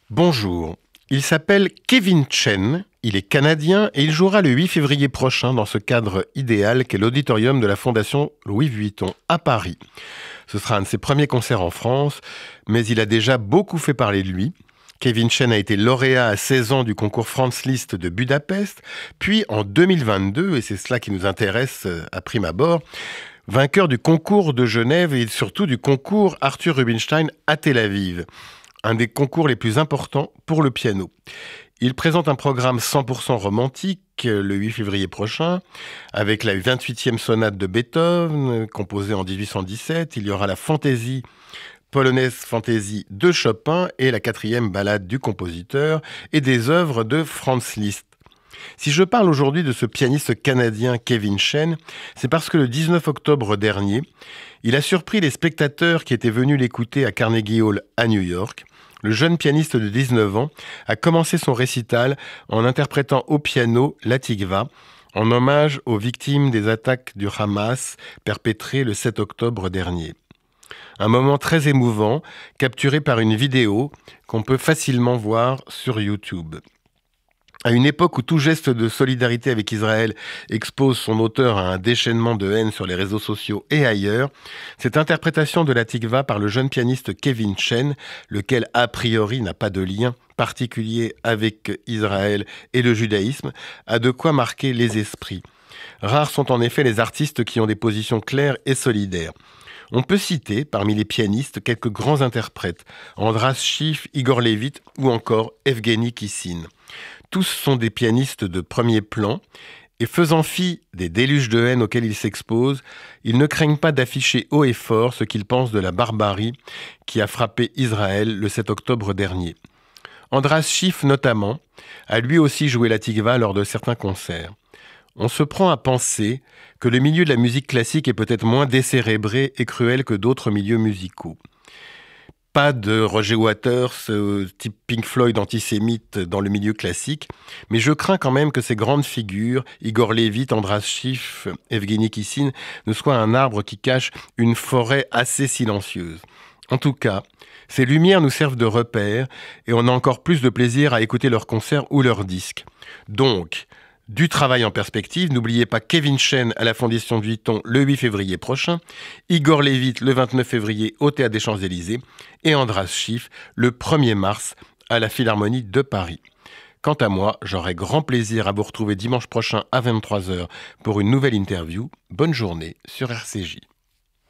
Bonjour, il s'appelle Kevin Chen, il est canadien et il jouera le 8 février prochain dans ce cadre idéal qu'est l'auditorium de la Fondation Louis Vuitton à Paris. Ce sera un de ses premiers concerts en France, mais il a déjà beaucoup fait parler de lui. Kevin Chen a été lauréat à 16 ans du concours Franz Liszt de Budapest, puis en 2022, et c'est cela qui nous intéresse à prime abord, vainqueur du concours de Genève et surtout du concours Arthur Rubinstein à Tel Aviv, un des concours les plus importants pour le piano. Il présente un programme 100% romantique le 8 février prochain, avec la 28e sonate de Beethoven, composée en 1817. Il y aura la fantaisie, polonaise fantaisie de Chopin et la 4e ballade du compositeur et des œuvres de Franz Liszt. Si je parle aujourd'hui de ce pianiste canadien Kevin Chen, c'est parce que le 19 octobre dernier, il a surpris les spectateurs qui étaient venus l'écouter à Carnegie Hall à New York. Le jeune pianiste de 19 ans a commencé son récital en interprétant au piano la Tikva, en hommage aux victimes des attaques du Hamas perpétrées le 7 octobre dernier. Un moment très émouvant, capturé par une vidéo qu'on peut facilement voir sur YouTube. À une époque où tout geste de solidarité avec Israël expose son auteur à un déchaînement de haine sur les réseaux sociaux et ailleurs, cette interprétation de la Tikva par le jeune pianiste Kevin Chen, lequel a priori n'a pas de lien particulier avec Israël et le judaïsme, a de quoi marquer les esprits. Rares sont en effet les artistes qui ont des positions claires et solidaires. On peut citer, parmi les pianistes, quelques grands interprètes, Andras Schiff, Igor Levit ou encore Evgeny Kissin. Tous sont des pianistes de premier plan et faisant fi des déluges de haine auxquels ils s'exposent, ils ne craignent pas d'afficher haut et fort ce qu'ils pensent de la barbarie qui a frappé Israël le 7 octobre dernier. Andras Schiff notamment a lui aussi joué la Tikva lors de certains concerts. On se prend à penser que le milieu de la musique classique est peut-être moins décérébré et cruel que d'autres milieux musicaux. Pas de Roger Waters, type Pink Floyd antisémite dans le milieu classique, mais je crains quand même que ces grandes figures, Igor Levit, Andras Schiff, Evgeny Kissin, ne soient un arbre qui cache une forêt assez silencieuse. En tout cas, ces lumières nous servent de repères et on a encore plus de plaisir à écouter leurs concerts ou leurs disques. Donc, du travail en perspective, n'oubliez pas Kevin Chen à la Fondation Vuitton le 8 février prochain, Igor Levit le 29 février au Théâtre des Champs-Élysées et Andras Schiff le 1er mars à la Philharmonie de Paris. Quant à moi, j'aurai grand plaisir à vous retrouver dimanche prochain à 23h pour une nouvelle interview. Bonne journée sur RCJ.